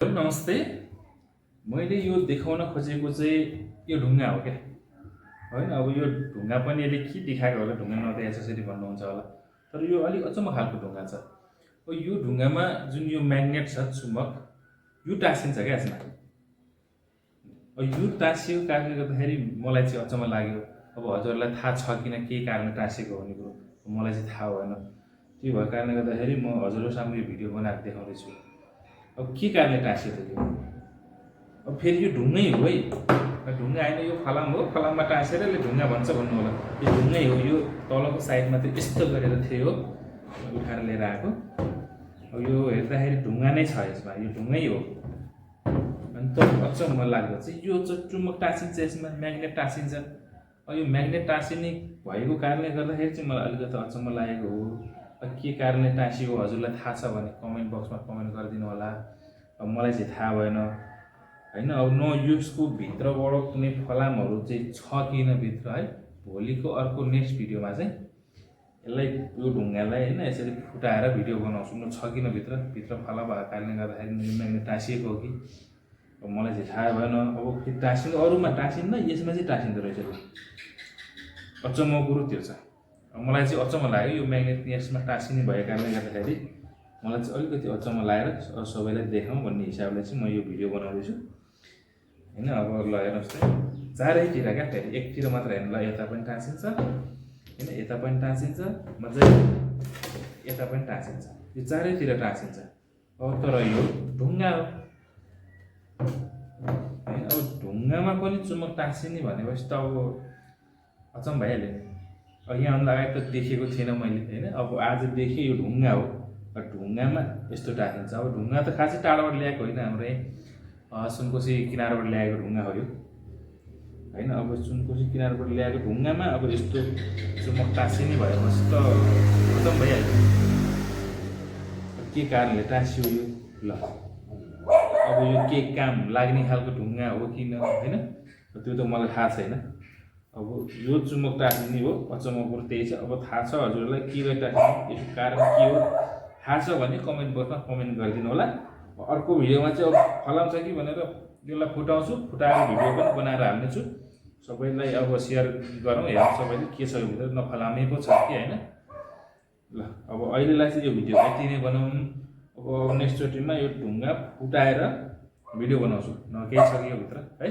नमस्ते। मैले यो देखाउन खोजेको चाहिँ यो ढुङ्गा हो क्या होइन। अब यो ढुङ्गा पनि यसले के देखाएको होला, ढुङ्गा नदेखाएको यसरी भन्नुहुन्छ होला, तर यो अलिक अचम्म खालको ढुङ्गा छ। अब यो ढुङ्गामा जुन यो म्याग्नेट छ, चुम्बक, यो टाँसिन्छ क्या यसमा। अब यो टाँसिएको कारणले गर्दाखेरि मलाई चाहिँ अचम्म लाग्यो। अब हजुरहरूलाई थाहा छ किन केही कारणले टाँसिएको भन्ने कुरो मलाई चाहिँ थाहा भएन। त्यो भएको कारणले गर्दाखेरि म हजुरहरू सामु यो भिडियो बनाएर देखाउँदैछु। अब के कारणले टाँसियो त यो? अब फेरि यो ढुङ्गै हो है, ढुङ्गा होइन, यो फलाम हो, फलाममा टाँसेर यसले ढुङ्गा भन्छ भन्नु होला। यो ढुङ्गै हो। यो तलको साइडमा चाहिँ यस्तो गरेर थियो, उठाएर लिएर आएको। अब यो हेर्दाखेरि ढुङ्गा नै छ यसमा, यो ढुङ्गै हो। अनि त अचम्म लाग्दो चाहिँ यो चाहिँ चुम्बक टाँसिन्छ, यसमा म्याग्नेट टाँसिन्छ। अब यो म्याग्नेट टाँसिने भएको कारणले गर्दाखेरि चाहिँ मलाई अलिकति अचम्म लागेको हो। अब के कारणले टाँसियो हजुरलाई थाहा छ भने कमेन्ट बक्समा कमेन्ट गरिदिनु होला। अब मलाई चाहिँ थाहा भएन होइन। अब न यसको भित्रबाट कुनै फलामहरू चाहिँ छ किन भित्र है। भोलिको अर्को नेक्स्ट भिडियोमा चाहिँ यसलाई, यो ढुङ्गालाई होइन यसरी फुटाएर भिडियो बनाउँछु। न छ किन भित्र फलाम भएको कारणले गर्दाखेरि म्याग्नेट टाँसिएको हो कि, अब मलाई चाहिँ थाहा भएन। अब फेरि टाँसिनु अरूमा टाँसिन्न, यसमा चाहिँ टाँसिँदो रहेछ। अचम्मको कुरो त्यो छ। मलाई चाहिँ अचम्म लाग्यो यो म्याग्नेट यसमा टाँसिने भएको कारणले गर्दाखेरि मलाई चाहिँ अलिकति अचम्म लागेर सबैलाई देखाउँ भन्ने हिसाबले चाहिँ म यो भिडियो बनाउँदैछु होइन। अब ल हेर्नुहोस् त, चारैतिर क्या, फेरि एकतिर मात्र हेर्नु ल, यता पनि टाँसिन्छ होइन, यता पनि टाँसिन्छ, मजाले यता पनि टाँसिन्छ, यो चारैतिर टाँसिन्छ। अब तर यो ढुङ्गा हो होइन। अब ढुङ्गामा पनि चुम्बक टाँसिने भनेपछि त अब अचम्म भइहाल्यो। अब यहाँभन्दा अगाडि त देखेको थिएन मैले होइन। अब आज देखेँ यो ढुङ्गा हो। ढुङ्गामा यस्तो टाँसिन्छ। अब ढुङ्गा त खासै टाढोबाट ल्याएको होइन, हाम्रो सुनकोशी किनारबाट ल्याएको ढुङ्गा हो यो होइन। अब सुनकोशी किनारबाट ल्याएको ढुङ्गामा अब यस्तो चुम्बक टाँसिने भएपछि त खतम भइहाल्यो। के कारणले टाँसियो यो ल, अब यो के काम लाग्ने खालको ढुङ्गा हो किन होइन, त्यो त मलाई थाहा छैन। अब यो चुम्बक टाँसिने हो, अचम्म कुरो त्यही छ। अब थाहा छ हजुरहरूलाई के गरी टाँसिने, यसको कारण के हो थाहा छ भने कमेन्ट बक्समा कमेन्ट गरिदिनु होला। अर्को भिडियोमा चाहिँ अब फलाम छ कि भनेर यसलाई फुटाउँछु, फुटाएर भिडियो पनि बनाएर हाल्नेछु। सबैलाई अब सेयर गरौँ, हेरौँ सबैले के छ यो भित्र, नफलामेको छ कि होइन। ल अब अहिलेलाई चाहिँ यो भिडियो यति नै बनाउँ। अब नेक्स्टचोटिमा यो ढुङ्गा फुटाएर भिडियो बनाउँछु, न केही छ कि यो भित्र है।